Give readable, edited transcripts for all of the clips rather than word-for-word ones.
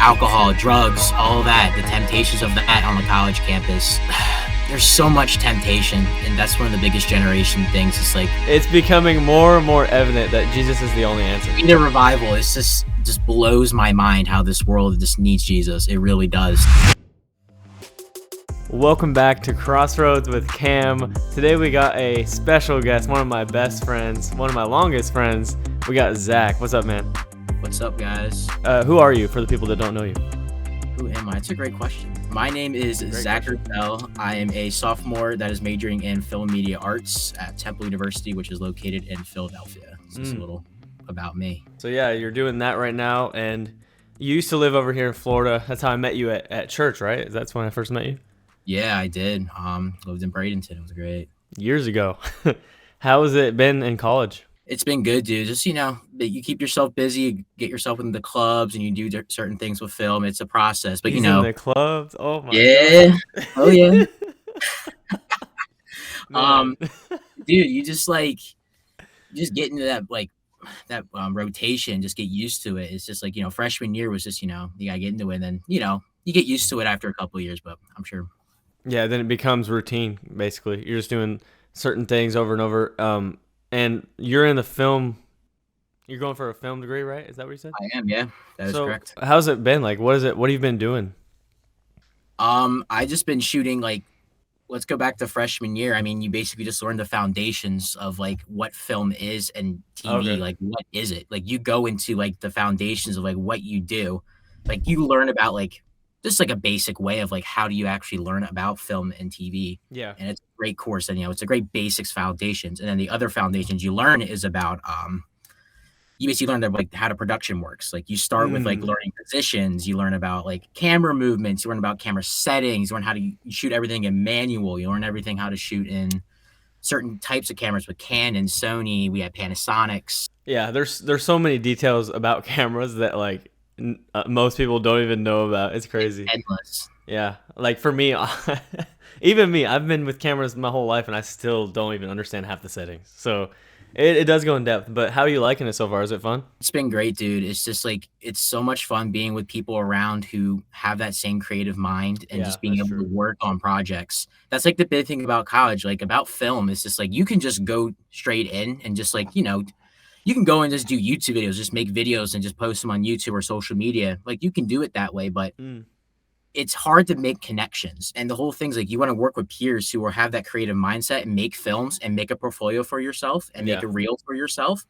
alcohol, drugs, all that, the temptations of that on the college campus. There's so much temptation, and that's one of the biggest generation things. It's like It's becoming more and more evident that Jesus is the only answer. the revival. It's just blows my mind how this world just needs Jesus. It really does. Welcome back to Crossroads with Cam. Today we got a special guest, one of my best friends, one of my longest friends. We got Zach. What's up, man? What's up, guys? Who are you, for the people that don't know you? Who am I? That's a great question. My name is Zach Ertel. I am a sophomore that is majoring in film and media arts at Temple University, which is located in Philadelphia. This is a little about me. So yeah, you're doing that right now, and you used to live over here in Florida. That's how I met you at church, right? That's when I first met you? Yeah, I did. Lived in Bradenton. It was great. Years ago. How has it been in college? It's been good, dude. Just, you keep yourself busy, get yourself into the clubs, and you do certain things with film. It's a process, but He's in the clubs. Oh my yeah. God. Oh yeah. Man. Dude, you just get into that rotation, just get used to it. It's just freshman year was just, you gotta get into it, and then, you get used to it after a couple of years, but I'm sure. Yeah, then it becomes routine, basically. You're just doing certain things over and over. And you're in the film. You're going for a film degree, right? Is that what you said? I am, yeah. That is correct. How's it been? Like, what is it? What have you been doing? I just been shooting, let's go back to freshman year. I mean, you basically just learn the foundations of what film is and TV. Okay. What is it? You go into the foundations of what you do. You learn about just a basic way of how do you actually learn about film and TV. Yeah. And it's a great course, and it's a great basics foundations. And then the other foundations you learn is about you basically learn how the production works. You start with learning positions, you learn about camera movements, you learn about camera settings, you learn how to shoot everything in manual, you learn everything how to shoot in certain types of cameras with Canon, Sony, we had Panasonics. Yeah, there's so many details about cameras that most people don't even know about. It's crazy. It's endless. Yeah, for me, even me, I've been with cameras my whole life, and I still don't even understand half the settings. So it does go in depth. But how are you liking it so far? Is it fun? It's been great, dude. It's just it's so much fun being with people around who have that same creative mind and just being able to work on projects. That's the big thing about college, about film. It's just you can just go straight in and just you can go and just do YouTube videos, just make videos and just post them on YouTube or social media. You can do it that way, but it's hard to make connections. And the whole thing's you want to work with peers who have that creative mindset and make films and make a portfolio for yourself and make a reel for yourself,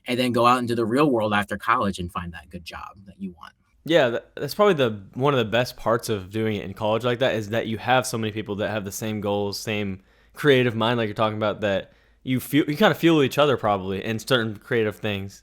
and then go out into the real world after college and find that good job that you want. Yeah, that's probably one of the best parts of doing it in college like that, is that you have so many people that have the same goals, same creative mind, like you're talking about, that you kind of fuel each other probably in certain creative things.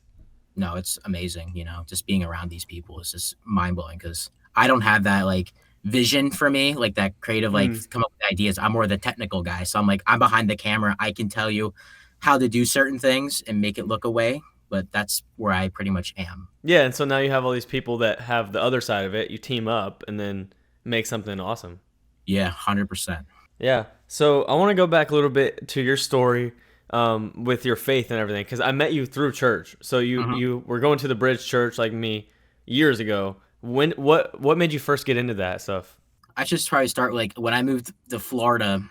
No, it's amazing. Just being around these people is just mind blowing, because I don't have that vision for me, that creative, come up with ideas. I'm more the technical guy. So I'm behind the camera. I can tell you how to do certain things and make it look away, but that's where I pretty much am. Yeah. And so now you have all these people that have the other side of it. You team up and then make something awesome. Yeah, 100%. Yeah. So I want to go back a little bit to your story with your faith and everything, because I met you through church. So you were going to the Bridge Church like me years ago. What made you first get into that stuff? I should probably start when I moved to Florida,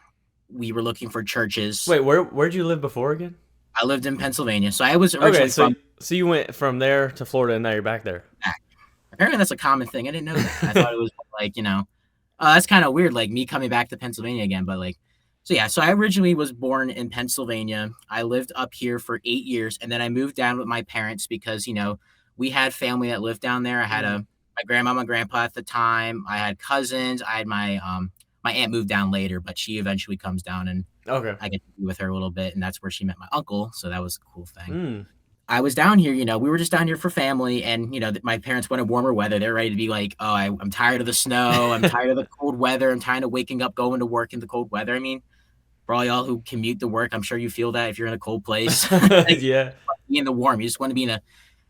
we were looking for churches. Wait, where'd you live before again? I lived in Pennsylvania, so I was originally so you went from there to Florida, and now you're back there. Apparently, that's a common thing. I didn't know that. I thought it was that's kind of weird, me coming back to Pennsylvania again. But so I originally was born in Pennsylvania. I lived up here for 8 years, and then I moved down with my parents because we had family that lived down there. I had my grandma, my grandpa at the time. I had cousins. I had my aunt moved down later, but she eventually comes down, and I get to be with her a little bit, and that's where she met my uncle. So that was a cool thing. I was down here, we were just down here for family, and my parents wanted warmer weather. They're ready to be I'm tired of the snow. I'm tired of the cold weather. I'm tired of waking up, going to work in the cold weather. I mean, for all y'all who commute to work, I'm sure you feel that if you're in a cold place. Yeah. Be in the warm. You just want to be in a.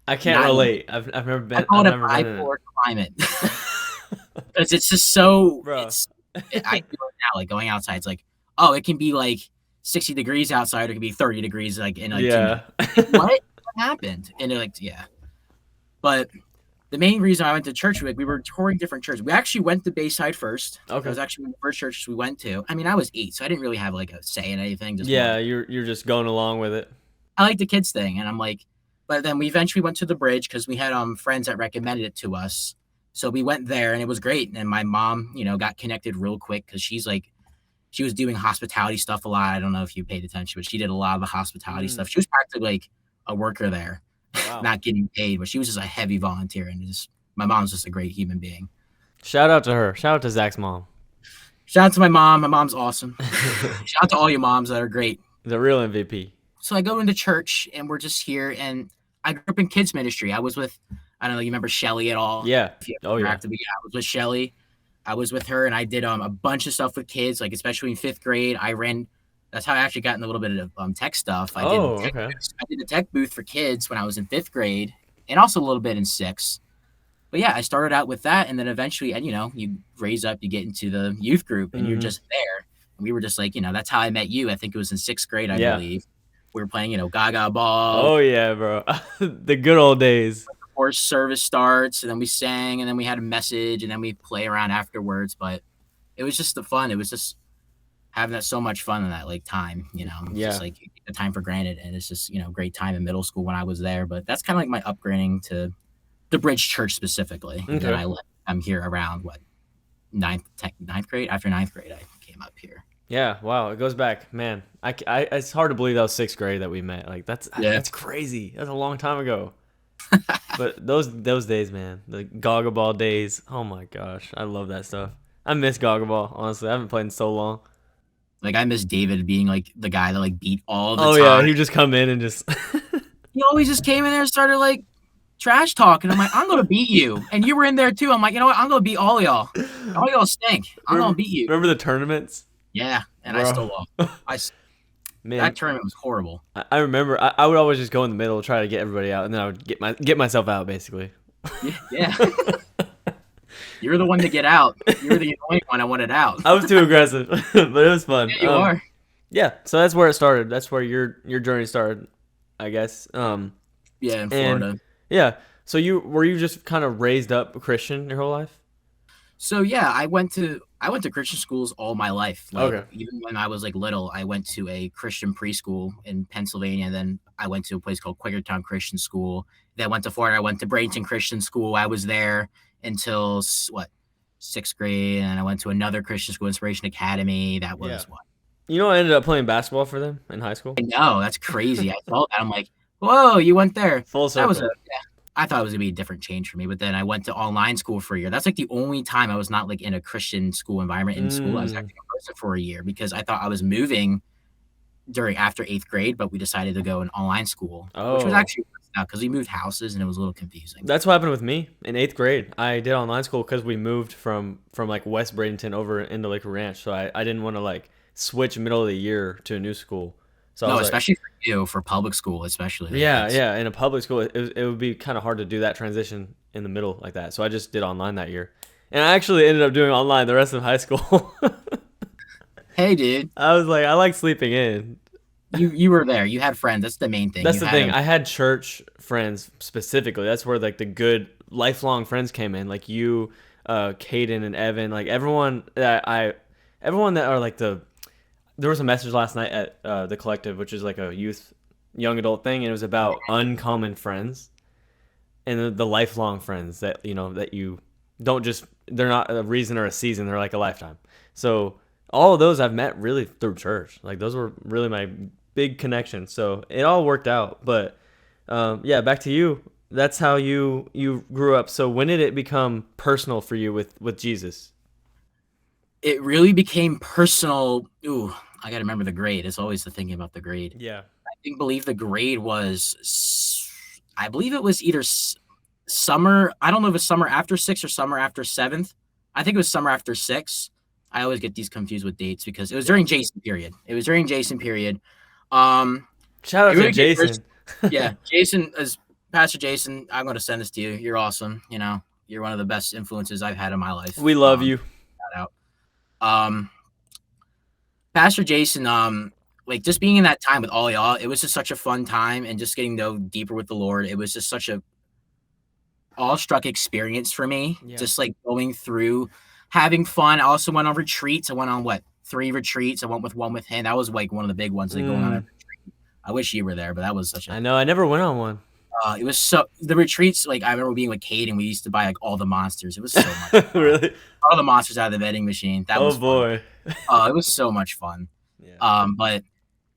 I can't relate. I've never been. I call it a bipolar climate because it's just so. Bro. I feel it now, going outside. It's it can be 60 degrees outside, or it can be 30 degrees in 2 minutes. What happened? And they're yeah. But the main reason I went to church, like we were touring different churches. We actually went to Bayside first. That Okay. was actually one of the first churches we went to. I mean, I was 8, so I didn't really have like a say in anything. Just more of Yeah, a, you're just going along with it. I like the kids thing, and I'm like, but then we eventually went to the bridge because we had friends that recommended it to us. So we went there, and it was great. And my mom, got connected real quick because she was doing hospitality stuff a lot. I don't know if you paid attention, but she did a lot of the hospitality Mm, stuff. She was practically like a worker there, wow. not getting paid, but she was just a heavy volunteer, and just my mom's just a great human being. Shout out to her. Shout out to Zach's mom. Shout out to my mom. My mom's awesome. Shout out to all your moms that are great. The real MVP. So I go into church and we're just here, and I grew up in kids ministry. I was with, I don't know, you remember Shelly at all? Yeah. If you Oh ever yeah. interacted, but yeah, I was with Shelly. I was with her, and I did a bunch of stuff with kids, like especially in 5th grade. I ran. That's how I actually got in a little bit of tech stuff. Oh, okay. I did a tech booth for kids when I was in 5th grade, and also a little bit in 6th. But yeah, I started out with that, and then eventually, and you raise up, you get into the youth group, and you're Hmm. just there. And we were just like, that's how I met you. I think it was in 6th grade, I Yeah. believe. We were playing, Gaga Ball. Oh yeah, bro. The good old days. Before service starts, and then we sang, and then we had a message, and then we play around afterwards. But it was just the fun. It was just having that so much fun in that like time. It's just Yeah. like you take the time for granted, and it's just great time in middle school when I was there. But that's kind of like my upgrading to the Bridge Church specifically. And then Okay. I'm here around what ninth grade. After ninth grade, I came up here. Yeah. Wow. It goes back, man. It's hard to believe that was 6th grade that we met. Like Yeah, that's crazy. That's a long time ago. But those days, man, the Gaga Ball days. Oh my gosh, I love that stuff. I miss Gaga Ball. Honestly, I haven't played in so long. like I miss David being like the guy that like beat all the Oh yeah, time. he would just come in and just. He always just came in there and started like trash talking. I'm like, I'm gonna beat you, and you were in there too. I'm like, you know what? I'm gonna beat all y'all. All y'all stink. I'm gonna remember, beat you. remember the tournaments, Yeah, and I bro? still lost. Man, That tournament was horrible. I remember I would always just go in the middle, try to get everybody out, and then I would get myself out basically. Yeah, yeah. You're the one to get out. You're the annoying one. I wanted out. I was too aggressive, but it was fun. Yeah, you are. Yeah, so that's where it started. That's where your journey started, I guess. Yeah, in And Florida. yeah, so you just kind of raised up Christian your whole life? So yeah, I went to Christian schools all my life. Like Okay. even when I was like little, I went to a Christian preschool in Pennsylvania. And then I went to a place called Quakertown Christian School. Then I went to Florida. I went to Bradenton Christian School. I was there until 6th grade, and I went to another Christian school, Inspiration Academy. That Yeah. was what. You know, I ended up playing basketball for them in high school. I know that's crazy. I felt that. I'm like, whoa, you went there. Full That was circle. I thought it was gonna be a different change for me, but then I went to online school for a year. That's like the only time I was not like in a Christian school environment in school. I was Mm. acting in person for a year because I thought I was moving during after 8th grade, but we decided to go in online school, which was Oh, actually out because we moved houses and it was a little confusing. that's what happened with me in 8th grade. I did online school because we moved from like West Bradenton over into Lake Ranch, so I didn't want to like switch middle of the year to a new school. So I No, was like, especially for you, for public school, especially like yeah, that's yeah. In a public school, it would be kind of hard to do that transition in the middle like that. So I just did online that year, and I actually ended up doing online the rest of high school. hey dude, I was like, I like sleeping in. you were there. You had friends. That's the main thing. That's You the had thing. a I had church friends specifically. That's where like the good lifelong friends came in, like you, Caden and Evan, like everyone that are like the. There was a message last night at the collective, which is like a youth, young adult thing, and it was about uncommon friends and the lifelong friends that that you don't just they're not a reason or a season, they're like a lifetime. So all of those I've met really through church. Like those were really my big connections. So it all worked out. But yeah, back to you. That's how you grew up. So when did it become personal for you with Jesus? it really became personal. Ooh, I gotta remember the grade. It's always the thinking about the grade. Yeah. Believe the grade was I believe it was either summer. I don't know if it's summer after 6th or summer after 7th. I think it was summer after 6. I always get these confused with dates because it was Yeah. during Jason period. It was during Jason period. Um, Shout it out to really came first. Jason. Yeah, Jason is Pastor Jason. I'm going to send this to you. You're awesome. You're one of the best influences I've had in my life. We love you. Shout out. Um, Pastor Jason, like just being in that time with all y'all, it was just such a fun time and just getting to know deeper with the Lord. It was just such a awestruck experience for me, Yeah. just like going through, having fun. I also went on retreats. I went on what 3 retreats. I went with one with him. That was like one of the big ones, like going on a Mm, retreat. I wish you were there, but that was such a I know. I never went on one. it was so the retreats. Like I remember being with Kate, and we used to buy like all the monsters. It was so much fun. Really? All the monsters out of the vending machine. That Oh was fun. boy. It was so much fun. Yeah. But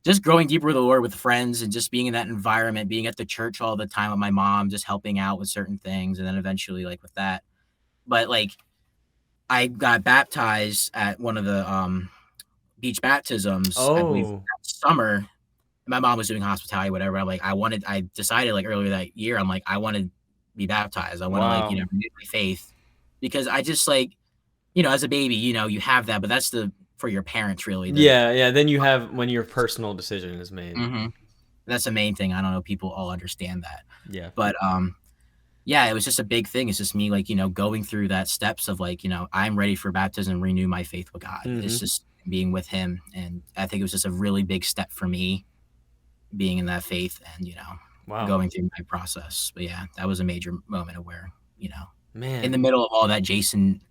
just growing deeper with the Lord with friends and just being in that environment, being at the church all the time with my mom, just helping out with certain things, and then eventually like with that. But like I got baptized at one of the beach baptisms, I believe Oh, that summer. My mom was doing hospitality, whatever. I'm like, I decided like earlier that year, I'm like, I want to be baptized. I want to like, wow. renew my faith because I just like, as a baby, you have that, but that's for your parents really. Yeah, yeah. Then you have when your personal decision is made. Mhm. That's the main thing. I don't know if people all understand that, Yeah. but yeah, it was just a big thing. It's just me like, going through that steps of like, I'm ready for baptism, renew my faith with God. It's Hmm. just being with him. And I think it was just a really big step for me being in that faith and, Wow. going through my process. But yeah, that was a major moment of where, in Man. the middle of all that Jason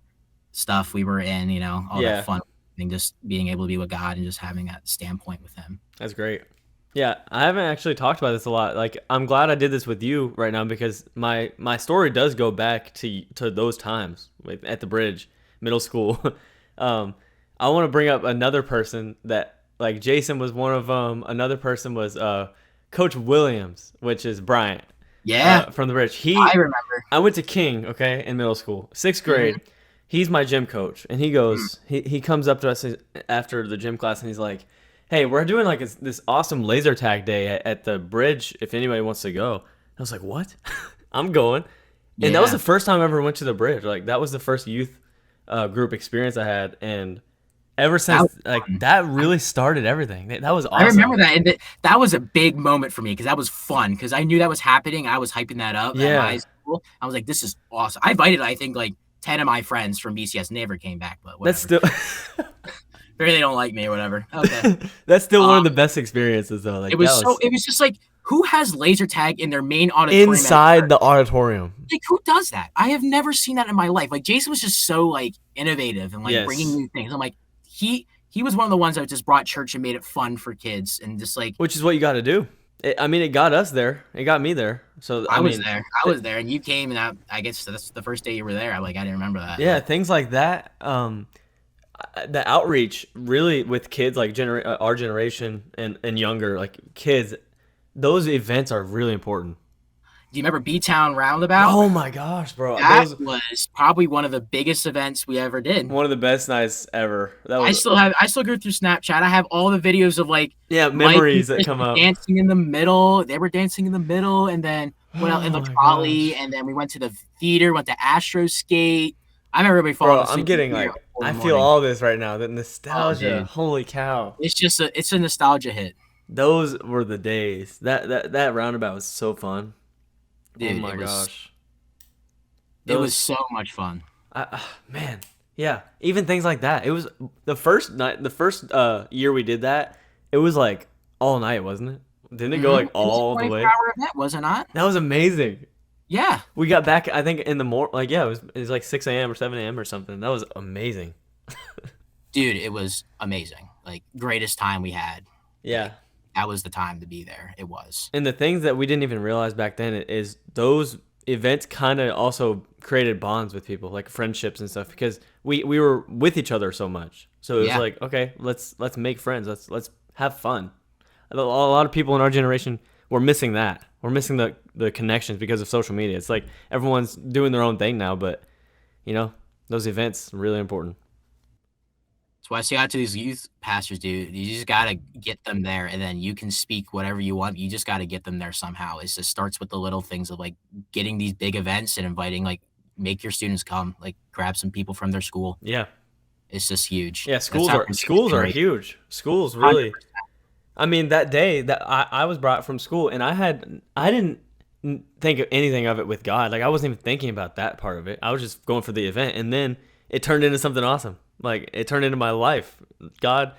stuff we were in, all that Yeah, fun and just being able to be with God and just having that standpoint with him. that's great. Yeah, I haven't actually talked about this a lot. Like, I'm glad I did this with you right now because my story does go back to those times at the bridge, middle school. um, I want to bring up another person that like Jason was one of them. Another person was Coach Williams, which is Bryant Yeah, from the bridge. I remember. I went to King, okay, in middle school, sixth Mhm. grade. He's my gym coach, and he comes up to us after the gym class, and he's like, "Hey, we're doing like this awesome laser tag day at the bridge. If anybody wants to go." I was like, "What? I'm going." And that was Yeah, the first time I ever went to the bridge. Like that was the first youth group experience I had, and ever that since, was like fun. that really started everything. That was I remember awesome. that, and that was a big moment for me because that was fun because I knew that was happening. I was hyping that up at my Yeah, school. I was like, "This is awesome." I invited, I think, like 10 of my friends from BCS. Never came back, but that's whatever. still Maybe they don't like me or whatever. Okay. that's still one Um, of the best experiences though. it Like that was so. was It was just like, who has laser tag in their main auditorium at a inside the church? auditorium. Like, who does that? I have never seen that in my life. Like, Jason was just so like innovative and like bringing Yes. new things. I'm like, he was one of the ones that just brought church and made it fun for kids and just like Which is what you got to do. I mean, it got us there. It got me there. So I I was mean, there. I was there, and you came, and I guess that's the first day you were there. I didn't remember that, yeah, but things like that. The outreach really with kids like our generation and younger, like kids, those events are really important. do you remember B Town Roundabout? Oh my gosh, bro! That Those was probably one of the biggest events we ever did. one of the best nights ever. That was I still go through Snapchat. I have all the videos of like yeah, Mike and memories that Chris come were up. dancing in the middle. They were dancing in the middle, and then went out in Oh the my trolley, gosh, and then we went to the theater, went to Astro Skate. I remember everybody falling bro! I'm asleep in the getting theater like at 4 in I the feel morning. all this right now. The Oh, nostalgia. dude, Holy cow! it's a nostalgia hit, Those were the days. That roundabout was so fun. Oh dude. my gosh. It was Those so much fun. man, yeah. Even things like that. It was the first year we did that. It was like all night, wasn't it? Didn't it go like It was a all the 24 way? hour event, was it not? That was amazing. Yeah, We got back, I think, in the like yeah, it was like 6 a.m. or 7 a.m. or something. That was amazing. dude, it was amazing. Like greatest time we had. Yeah. Like that was the time to be there. It was. And the things that we didn't even realize back then is those events kind of also created bonds with people, like friendships and stuff, because we were with each other so much. So it was Yeah. like, okay, let's make friends. Let's have fun. A lot of people in our generation were missing that. We're missing the connections because of social media. It's like everyone's doing their own thing now, but you know, those events are really important. That's why I say out to these youth pastors, dude. You just gotta get them there, and then you can speak whatever you want. You just gotta get them there somehow. It just starts with the little things of like getting these big events and inviting, like, make your students come, like, grab some people from their school. Yeah. It's just huge. Yeah, That's how our youth schools are generation. huge. Schools really. 100%. I mean, that day that I was brought from school and I didn't think of anything of it with God. Like I wasn't even thinking about that part of it. I was just going for the event and then it turned into something awesome. Like it turned into my life. God,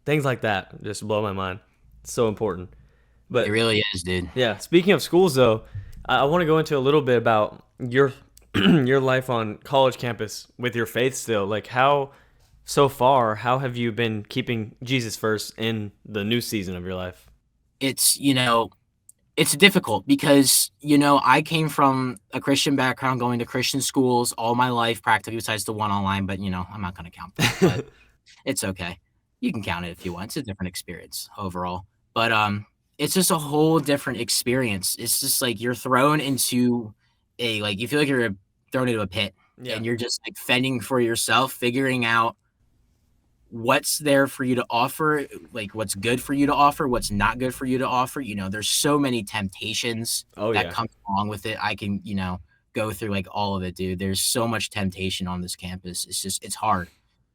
things like that just blow my mind. It's so important. It But really is, dude. yeah, speaking of schools though, I want to go into a little bit about your your life on college campus with your faith still. Like how so far, how have you been keeping Jesus first in the new season of your life? It's, it's difficult because, I came from a Christian background, going to Christian schools all my life, practically besides the one online, but, I'm not gonna count that, but it's okay. You can count it if you want. It's a different experience overall. But, it's just a whole different experience. It's just like you're thrown into you feel like you're thrown into a pit, Yeah. and you're just, like, fending for yourself, figuring out what's there for you to offer, like what's good for you to offer, what's not good for you to offer. There's so many temptations Oh that yeah. come along with it. I can, go through like all of it, dude. There's so much temptation on this campus. It's hard.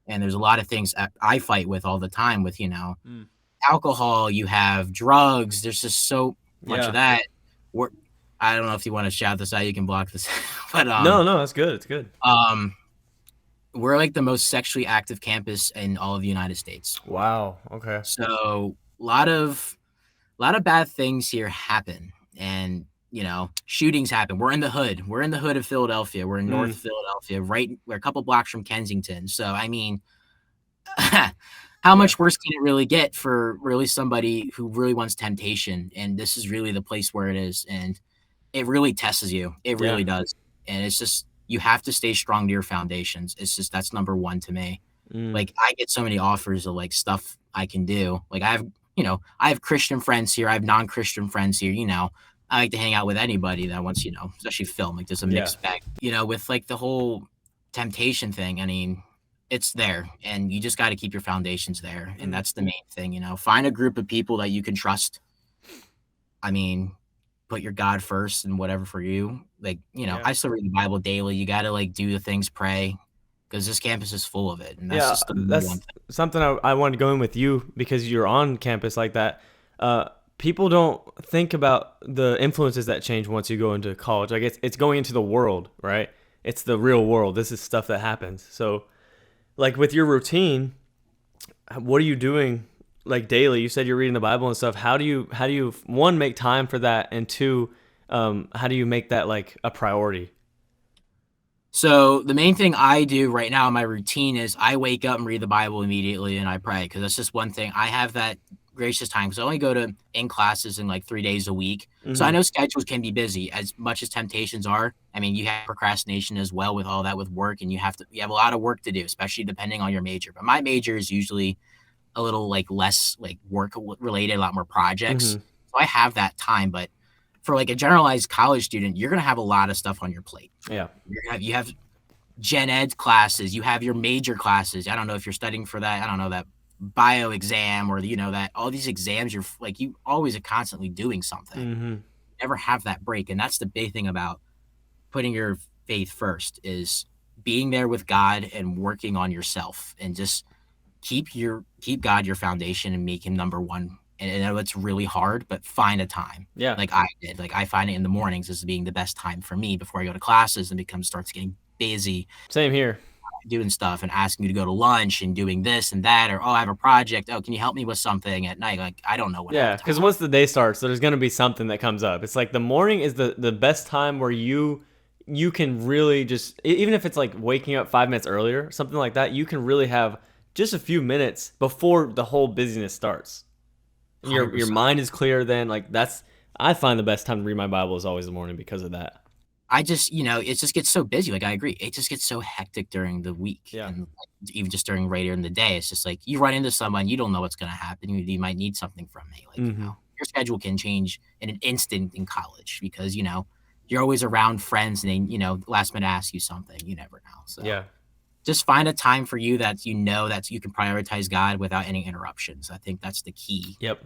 And there's a lot of things I fight with all the time with, Mm. alcohol, you have drugs. There's just so much of Yeah. that. We're, I don't know if you want to shout this out, you can block this, but No, no, that's good. It's good. um, we're like the most sexually active campus in all of the United States. Wow. Okay. So a lot of bad things here happen, and shootings happen. We're in the hood. We're in the hood of Philadelphia. We're in North Mm. Philadelphia, right? We're a couple blocks from Kensington. So I mean, how Yeah. much worse can it really get for really somebody who really wants temptation? And this is really the place where it is, and it really tests you. It Yeah. really does. And it's just you have to stay strong to your foundations. It's just that's number one to me. Mm. Like, I get so many offers of, like, stuff I can do. Like, I have Christian friends here, I have non-Christian friends here, I like to hang out with anybody that wants, especially film, like, there's a Yeah. mixed bag. With, like, the whole temptation thing, I mean, it's there, and you just gotta keep your foundations there, and Mm. that's the main thing, Find a group of people that you can trust. I mean, put your God first and whatever for you. Like, Yeah. I still read the Bible daily. You gotta, like, do the things, pray, because this campus is full of it, and that's Yeah, just the number one that's thing. something I wanted to go in with you because you're on campus like that. People don't think about the influences that change once you go into college. Like it's going into the world, right? It's the real world. This is stuff that happens. So, like with your routine, what are you doing like daily? You said you're reading the Bible and stuff. How do you one make time for that, and two, how do you make that like a priority? So, the main thing I do right now in my routine is I wake up and read the Bible immediately, and I pray, because that's just one thing. I have that gracious time, because I only go to in classes in, like, 3 days a week. So, I Mm-hmm. know schedules can be busy as much as temptations are. I mean, you have procrastination as well with all that with work, and you have a lot of work to do, especially depending on your major. But my major is usually a little, like, less, like, work related, a lot more projects. Mm-hmm. So I have that time, but for, like, a generalized college student, you're gonna have a lot of stuff on your plate. Yeah. You have gen ed classes, you have your major classes. I don't know if you're studying for that. I don't know, that bio exam, or, that all these exams, like, you always are constantly doing something. Mm-hmm. Never have that break. And that's the big thing about putting your faith first, is being there with God and working on yourself, and just keep God your foundation and make him number one. And I know it's really hard, but find a time. Yeah. Like I did. Like, I find it in the mornings as being the best time for me before I go to classes, and starts getting busy Same here. doing stuff and asking you to go to lunch and doing this and that, or, oh, I have a project. Oh, can you help me with something at night? Like, I don't know when I have Yeah, time. because once the day starts, there's gonna be something that comes up. It's like the morning is the best time where you can really just even if it's like waking up 5 minutes earlier, something like that, you can really have just a few minutes before the whole busyness starts. And your 100%. mind is clear then. Like that's I find the best time to read my Bible is always the morning because of that. I just, it just gets so busy. Like, I agree. It just gets so hectic during the week, Yeah. and, like, even just during right in the day. It's just like you run into someone, you don't know what's going to happen. You might need something from me. Like, Mm-hmm. your schedule can change in an instant in college, because, you're always around friends, and they, last minute ask you something. You never know. So Yeah. just find a time for you that that you can prioritize God without any interruptions. I think that's the key. Yep.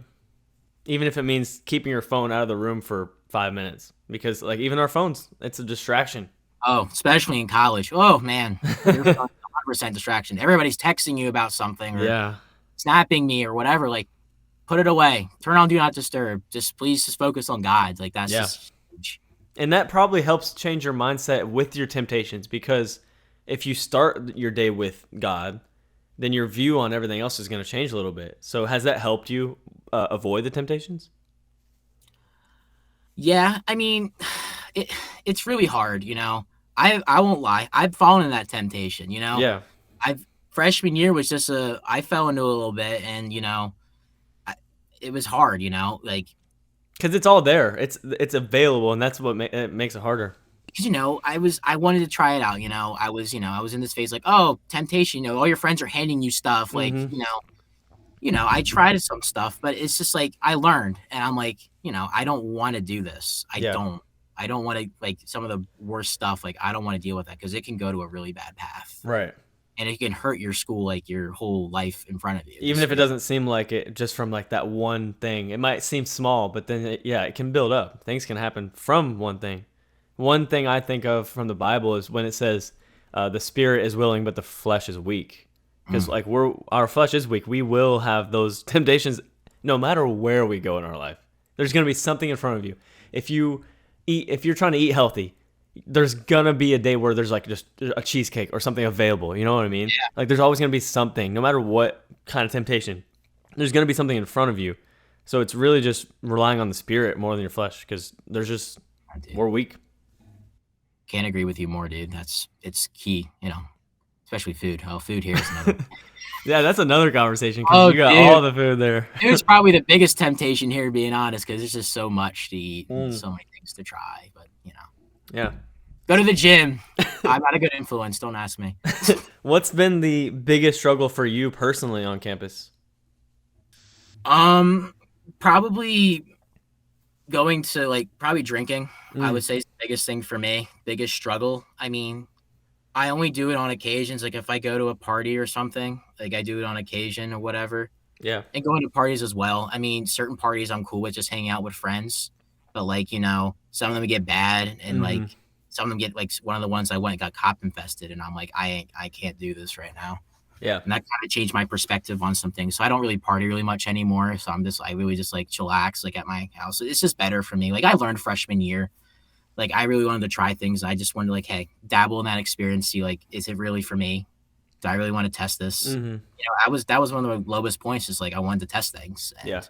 Even if it means keeping your phone out of the room for 5 minutes, because like even our phones, it's a distraction. Oh, especially in college. Oh, man. You're 100% distraction. Everybody's texting you about something, or Yeah. snapping me, or whatever. Like, put it away. Turn on do not disturb. Please just focus on God. Like, that's Yeah. just huge. And that probably helps change your mindset with your temptations because if you start your day with God, then your view on everything else is going to change a little bit. So has that helped you avoid the temptations? Yeah, I mean, it it's really hard, you know. I won't lie. I've fallen in that temptation, you know. Yeah, I've freshman year was just a I fell into a little bit, and you know, I, it was hard, you know, like because it's all there. It's available, and that's what it makes it harder. because you know I wanted to try it out, you know. I was in this phase like, oh, temptation, you know, all your friends are handing you stuff, like Mm-hmm. you know, I tried some stuff, but it's just like I learned, and I'm like, you know, I don't want to do this. Yeah, I don't want to like some of the worst stuff. Like I don't want to deal with that because it can go to a really bad path, right. and it can hurt your school, like your whole life in front of you. Even Just if it doesn't seem like it, just from like that one thing, it might seem small, but then yeah, it can build up. Things can happen from one thing. One thing I think of from the Bible is when it says the spirit is willing, but the flesh is weak. Because mm, like our flesh is weak. We will have those temptations no matter where we go in our life. There's gonna be something in front of you. If you're trying to eat healthy, there's gonna be a day where there's like just a cheesecake or something available. You know what I mean? Like there's always gonna be something, no matter what kind of temptation. There's gonna be something in front of you. So it's really just relying on the spirit more than your flesh, because there's just dude, we're weak. can't agree with you more, dude. That's it's key, you know, especially food. Oh, food here is another. Yeah, that's another conversation because Oh, you got dude. all the food there. It's probably the biggest temptation here, being honest, because there's just so much to eat and Mm, so many things to try. But you know, yeah. go to the gym. I'm not a good influence. Don't ask me. What's been the biggest struggle for you personally on campus? Um, probably going to like probably drinking. I Mm, would say is the biggest thing for me. Biggest struggle. I mean, I only do it on occasions. Like if I go to a party or something, like I do it on occasion or whatever. yeah. And going to parties as well. I mean, certain parties I'm cool with just hanging out with friends, but like, you know, some of them get bad and Mm-hmm. like some of them get like one of the ones I went got cop infested and I'm like, I can't do this right now. Yeah. And that kind of changed my perspective on some things. So I don't really party really much anymore. So I really just like chillax like at my house. It's just better for me. Like I learned freshman year, like I really wanted to try things. I just wanted to like, hey, dabble in that experience. See like, is it really for me? Do I really want to test this? Mm-hmm. You know, that was one of the lowest points. Is like I wanted to test things, Yeah.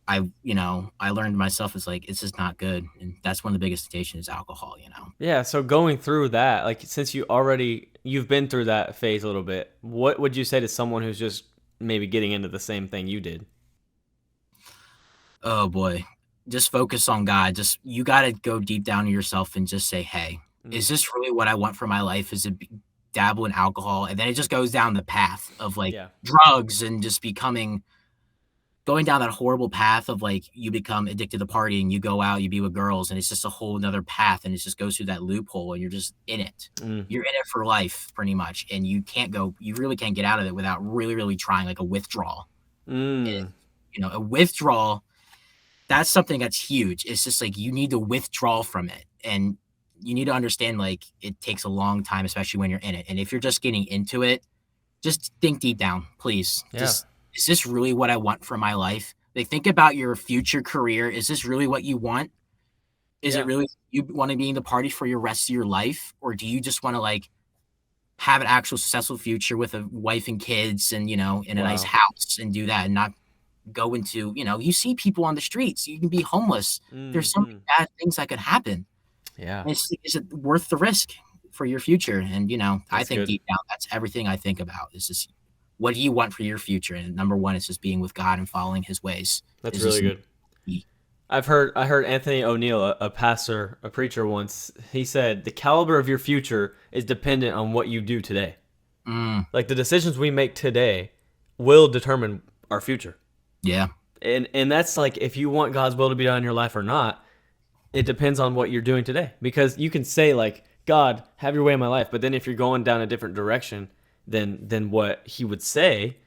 and you know, I learned myself is like it's just not good, and that's one of the biggest temptations is alcohol. You know, Yeah. So going through that, like since you've been through that phase a little bit, what would you say to someone who's just maybe getting into the same thing you did? oh boy, just focus on God. Just you got to go deep down to yourself and just say, hey, Mm, is this really what I want for my life? Is it dabble in alcohol, and then it just goes down the path of like yeah. drugs and just becoming going down that horrible path of like you become addicted to partying, you go out, you be with girls, and it's just a whole another path, and it just goes through that loophole, and you're just in it. Mm, You're in it for life, pretty much, and you really can't get out of it without really, really trying, like a withdrawal. And, mm, you know, a withdrawal, that's something that's huge. It's just like you need to withdraw from it, and you need to understand like it takes a long time, especially when you're in it. And if you're just getting into it, just think deep down, please. yeah. Just is this really what I want for my life? Like think about your future career. Is this really what you want? Is it Yeah. really you want to be in the party for your rest of your life? Or do you just want to like have an actual successful future with a wife and kids and you know in a nice Wow. house and do that and not go into, you know, you see people on the streets, you can be homeless. There's so many Mm-hmm. bad things that could happen. Yeah. And it's is it worth the risk for your future? And you know, I That's think good. deep down that's everything I think about is just what do you want for your future? And number one is just being with God and following his ways. That's Is really just good. key. I heard Anthony O'Neill, a pastor, a preacher once, he said the caliber of your future is dependent on what you do today. Mm, Like the decisions we make today will determine our future. yeah. And that's like if you want God's will to be done in your life or not, it depends on what you're doing today. Because you can say like, God, have your way in my life, but then if you're going down a different direction than what he would say,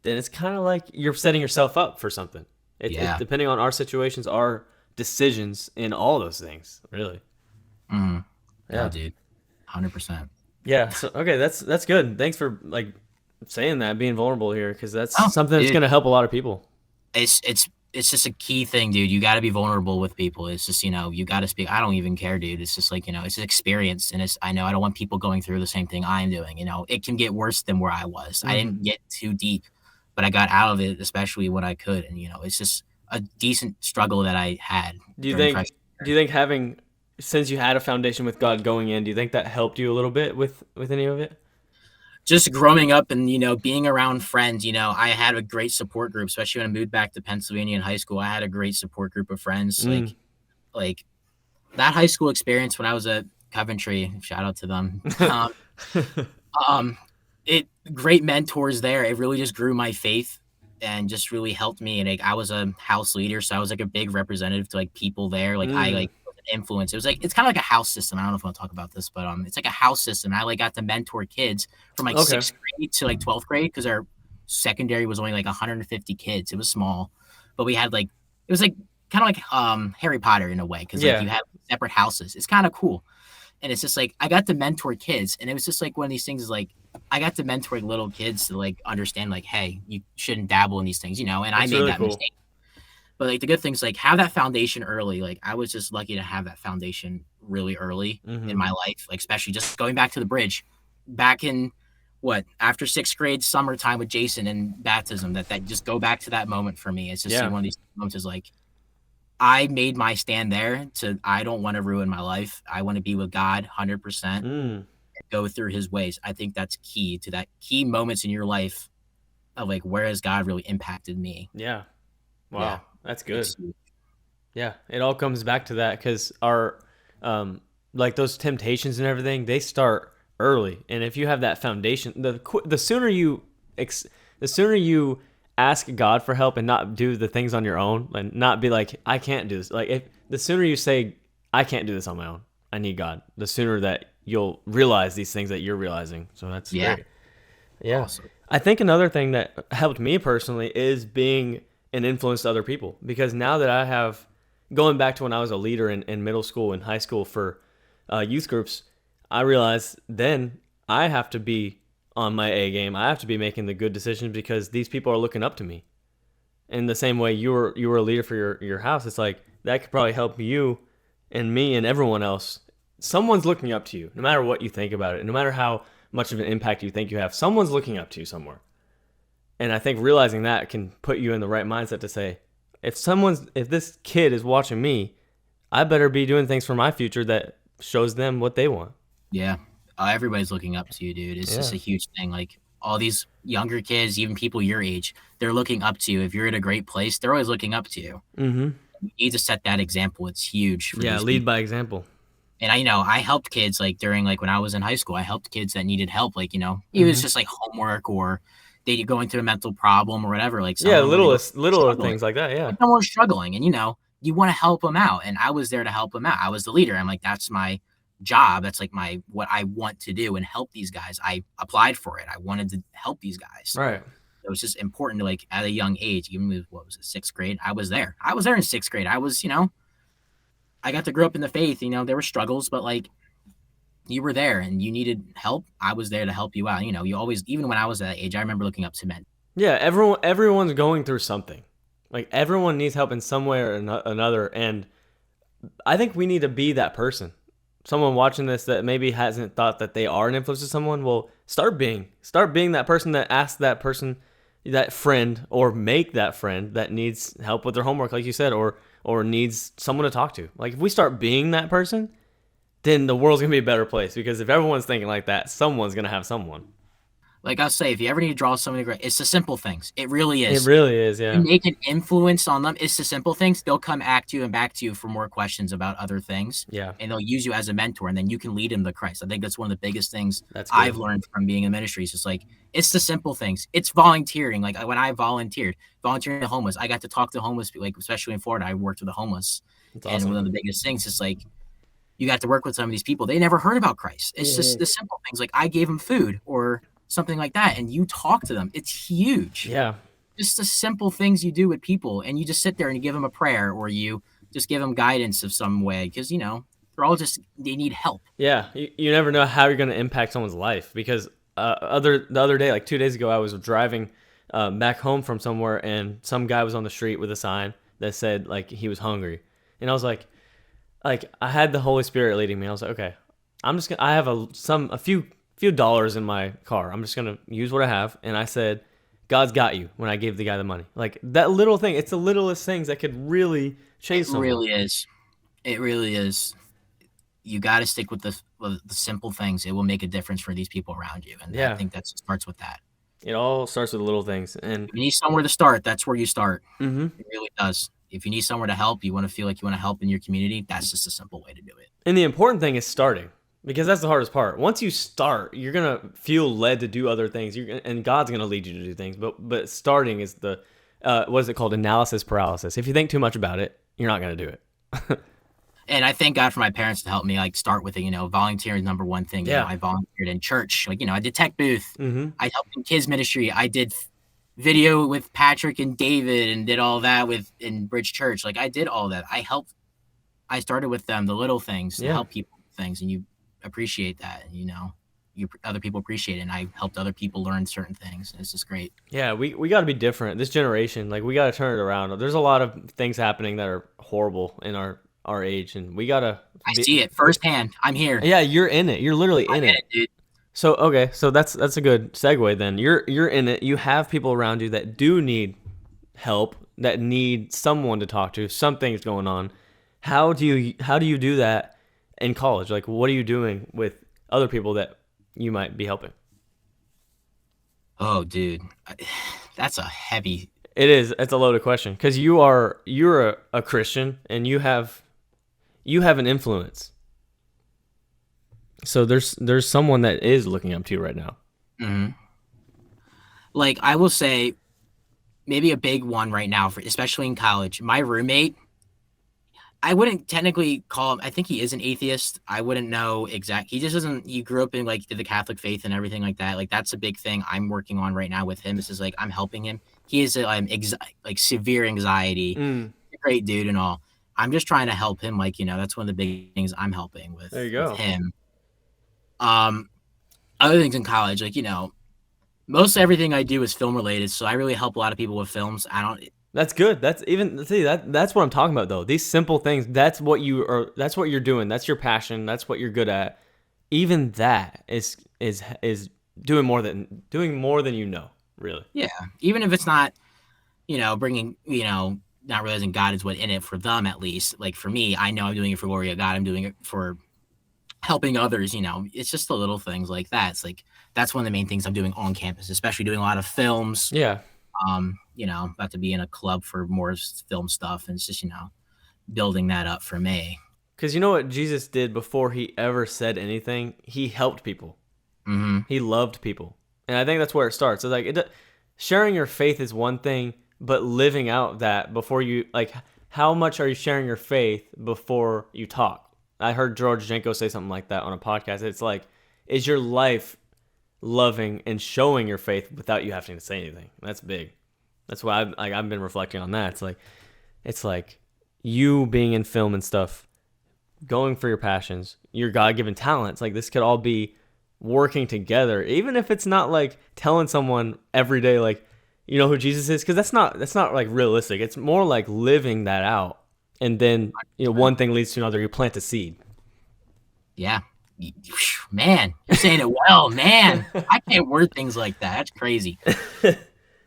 then it's kind of like you're setting yourself up for something. It's Yeah. depending on our situations, our decisions in all those things, really. Mm, no, Yeah. dude. 100%. Yeah. So okay, that's good. Thanks for like saying that, being vulnerable here, because that's Oh, something that's dude. gonna help a lot of people. It's just a key thing, dude. You got to be vulnerable with people. It's just, you know, you got to speak. I don't even care, dude. It's just like, you know, it's an experience. And I know I don't want people going through the same thing I'm doing. You know, it can get worse than where I was. I Hmm. didn't get too deep, but I got out of it, especially when I could. And, you know, it's just a decent struggle that I had Do you during think freshman. Do you think having, since you had a foundation with God going in, do you think that helped you a little bit with any of it? Just growing up and, being around friends, I had a great support group, especially when I moved back to Pennsylvania in high school. I had a great support group of friends. Mm. Like that high school experience when I was at Coventry, shout out to them. Um, it great mentors there. It really just grew my faith and just really helped me. And like, I was a house leader, so I was like a big representative to like people there. Like I Mm. like was an influence. It was like it's kind of like a house system. I don't know if I want to talk about this, but it's like a house system. I like got to mentor kids from like Okay. sixth grade to like 12th grade because our secondary was only like 150 kids. It was small, but we had like it was like kind of like Harry Potter in a way because like Yeah. you have separate houses. It's kind of cool. And it's just like I got to mentor kids, and it was just like one of these things is like I got to mentor little kids to like understand like, hey, you shouldn't dabble in these things, and I That's made really that cool. mistake. But like the good things, like have that foundation early. Like I was just lucky to have that foundation really early in Hmm. my life, like especially just going back to the bridge, back in what after sixth grade summertime with Jason and baptism. That just go back to that moment for me. It's just Yeah. one of these moments is like I made my stand there to I don't want to ruin my life. I want to be with God 100%, Mm. go through his ways. I think that's key to that key moments in your life of like where has God really impacted me? Yeah. Yeah. Wow. That's It's good. Yeah, it all comes back to that because our, um, like those temptations and everything, they start early, and if you have that foundation, the sooner you, the sooner you ask God for help and not do the things on your own, and not be like, I can't do this. Like if the sooner you say, I can't do this on my own, I need God, the sooner that you'll realize these things that you're realizing. So that's yeah, great. Yeah. awesome. I think another thing that helped me personally is being an influence to other people because now that I have going back to when I was a leader in middle school and high school for youth groups, I realized then I have to be on my A game. I have to be making the good decisions because these people are looking up to me. In the same way you were a leader for your house, it's like that could probably help you and me and everyone else. Someone's looking up to you, no matter what you think about it, no matter how much of an impact you think you have. Someone's looking up to you somewhere. And I think realizing that can put you in the right mindset to say, if this kid is watching me, I better be doing things for my future that shows them what they want. Yeah. Everybody's looking up to you, dude. It's just Yeah. a huge thing. Like all these younger kids, even people your age, they're looking up to you. If you're in a great place, they're always looking up to you. Mm-hmm. You need to set that example. It's huge for Yeah. these Lead people. by example. And I helped kids like during like when I was in high school. I helped kids that needed help. Like, it was Mm-hmm. just like homework or they going through a mental problem or whatever. Like some Yeah. of them were they were Little struggling. things like that. Yeah. Like some were struggling and you want to help them out. And I was there to help them out. I was the leader. I'm like, that's my job. That's like my what I want to do and help these guys. I applied for it. I wanted to help these guys. Right. It was just important to like at a young age, even with what was it, sixth grade. I was there. I was there in sixth grade. I was, I got to grow up in the faith. There were struggles, but like you were there and you needed help, I was there to help you out. You always, even when I was that age, I remember looking up to men. Yeah. Everyone's going through something. Like everyone needs help in some way or another. And I think we need to be that person. Someone watching this that maybe hasn't thought that they are an influence to someone, well, start being that person that asks that person, that friend, or make that friend that needs help with their homework, like you said, or needs someone to talk to. Like if we start being that person, then the world's gonna be a better place because if everyone's thinking like that, someone's gonna have someone. Like I'll say, if you ever need to draw somebody great, it's the simple things. It really It is. really is, You yeah. make an influence on them. It's the simple things. They'll come at you and back to you for more questions about other things, Yeah, and they'll use you as a mentor, and then you can lead them to Christ. I think that's one of the biggest things that's I've good. learned from being in ministry. It's just like it's the simple things. It's volunteering. Like when I volunteering to homeless, I got to talk to homeless, like especially in Florida. I worked with the homeless, That's and one awesome. of the biggest things is like you got to work with some of these people. They never heard about Christ. It's just Mhm. the simple things. Like I gave them food or something like that, and you talk to them. It's huge. Yeah, Just the simple things you do with people, and you just sit there and you give them a prayer, or you just give them guidance of some way, because they're all just they need help. yeah. You never know how you're gonna impact someone's life because the other day, like 2 days ago, I was driving back home from somewhere, and some guy was on the street with a sign that said like he was hungry, and I was like I had the Holy Spirit leading me. I was like, okay, I'm just gonna. I have a few dollars in my car. I'm just gonna use what I have, and I said, God's got you. When I gave the guy the money, like that little thing, it's the littlest things that could really It change someone. really is. It really is. You got to stick with the simple things. It will make a difference for these people around you, and I Yeah, think that starts with that. it all starts with the little things, and If you need somewhere to start, that's where you start. hmm It really does. If you need somewhere to help, you want to feel like you want to help in your community, that's just a simple way to do it. and the important thing is starting because that's the hardest part. Once you start, you're gonna feel led to do other things. And God's gonna lead you to do things. But starting is the what is it called? Analysis paralysis. If you think too much about it, you're not gonna do it. And I thank God for my parents to help me like start with it. Volunteering is number one thing. Yeah. I volunteered in church. I did tech booth. Mm-hmm. I helped in kids ministry. I did video with Patrick and David and did all that in Bridge Church. Like I did all that. I started with them, the little things to Yeah. help people with things, and you appreciate that. And, other people appreciate it. And I helped other people learn certain things. And it's just great. Yeah, we got to be different. This generation, like we got to turn it around. There's a lot of things happening that are horrible in our age, and we got to I be. see it firsthand. I'm here. Yeah, you're in it. You're literally I'm in in it. it, dude. So okay, so that's a good segue then. You're in it. You have people around you that do need help, that need someone to talk to. Something's going on. How do you do that in college? Like what are you doing with other people that you might be helping? Oh, dude, that's a heavy. It is. It's a loaded question because you're a Christian and you have an influence. So there's someone that is looking up to you right now. Mhm. Like I will say, maybe a big one right now for especially in college. My roommate, I wouldn't technically call him. I think he is an atheist. I wouldn't know exact. He just doesn't. He grew up in like the Catholic faith and everything like that. Like that's a big thing I'm working on right now with him. This is like I'm helping him. He is like severe anxiety. Mm, Great dude and all. I'm just trying to help him. Like that's one of the big things I'm helping there you with go. him. Um, Other things in college, like most everything I do is film related. So I really help a lot of people with films. I don't. That's good. That's even see that's what I'm talking about though. These simple things, that's what you are that's what you're doing. That's your passion. That's what you're good at. Even that is doing more than you know, really. Yeah, even if it's not bringing, not realizing God is what in it for them at least. Like for me, I know I'm doing it for glory of God. I'm doing it for helping others. It's just the little things like that. It's like that's one of the main things I'm doing on campus, especially doing a lot of films. Yeah. About to be in a club for more film stuff, and it's just building that up for me. Cuz you know what Jesus did before he ever said anything? He helped people. Mm-hmm. He loved people. And I think that's where it starts. It's like sharing your faith is one thing, but living out that before you like how much are you sharing your faith before you talk? I heard George Jenko say something like that on a podcast. It's like is your life loving and showing your faith without you having to say anything? That's big. That's why I've been reflecting on that. It's like you being in film and stuff, going for your passions, your God-given talents. Like this could all be working together, even if it's not like telling someone every day, like you know who Jesus is, because that's not like realistic. It's more like living that out, and then one thing leads to another. You plant a seed. Yeah, man, you're saying it well, man. I can't word things like that. That's crazy.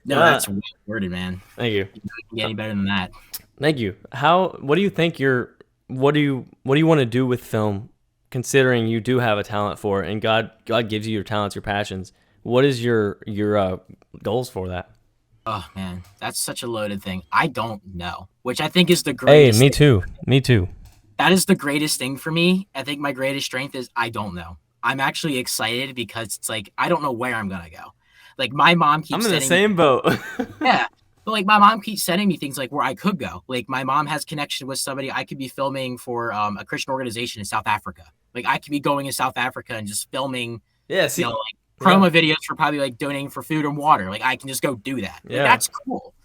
No, that's well worded, man. Thank you. You can get any better than that. Thank you. What do you think what do you want to do with film, considering you do have a talent for it and God gives you your talents, your passions? What is your goals for that? Oh man, that's such a loaded thing. I don't know, which I think is the Hey, greatest me thing. too. Me too. That is the greatest thing for me. I think my greatest strength is I don't know. I'm actually excited because it's like I don't know where I'm gonna go. Like my mom keeps I'm in the sending same boat. yeah. But like my mom keeps sending me things like where I could go. Like my mom has connection with somebody. I could be filming for a Christian organization in South Africa. Like I could be going in South Africa and just filming, Yeah, see, like promo videos for probably like donating for food and water. Like I can just go do that. Like, Yeah. that's cool.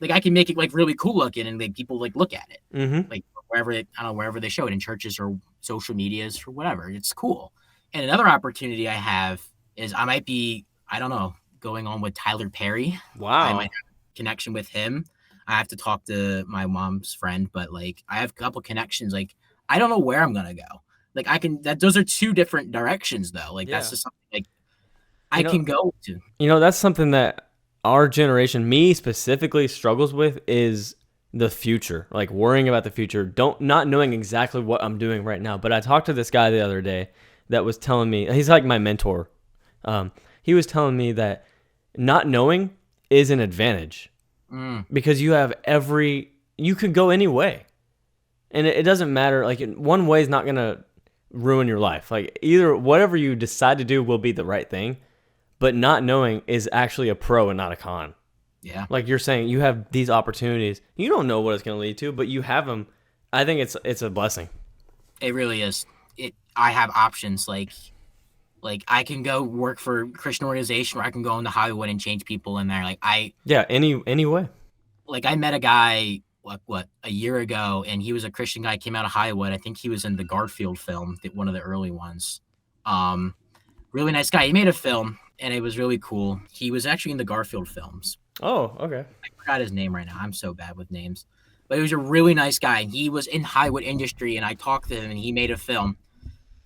Like I can make it like really cool looking and like people like look at it. Mm-hmm. Like wherever they show it in churches or social medias or whatever. It's cool. And another opportunity I have is I might be, I don't know, going on with Tyler Perry. I Wow. might have a connection with him. I have to talk to my mom's friend, but like I have a couple connections. Like I don't know where I'm gonna go. Like those are two different directions though. Like that's Yeah. just something like I can go to. That's something that our generation, me specifically, struggles with is the future, like worrying about the future, don't not knowing exactly what I'm doing right now. But I talked to this guy the other day that was telling me, he's like my mentor. He was telling me that not knowing is an advantage Mm, because you could go any way, and it doesn't matter. Like one way is not gonna ruin your life. Like either whatever you decide to do will be the right thing, but not knowing is actually a pro and not a con. yeah, Like you're saying, you have these opportunities. You don't know what it's going to lead to, but you have them. I think it's a blessing. it really is. I have options like I can go work for a Christian organization, or I can go into Hollywood and change people in there. Yeah, any way. I met a guy what a year ago, and he was a Christian guy. Came out of Hollywood. I think he was in the Garfield film, one of the early ones. Um, Really nice guy. He made a film, and it was really cool. He was actually in the Garfield films. Oh, okay. I forgot his name right now. I'm so bad with names, but he was a really nice guy. And he was in Hollywood industry, and I talked to him, and he made a film.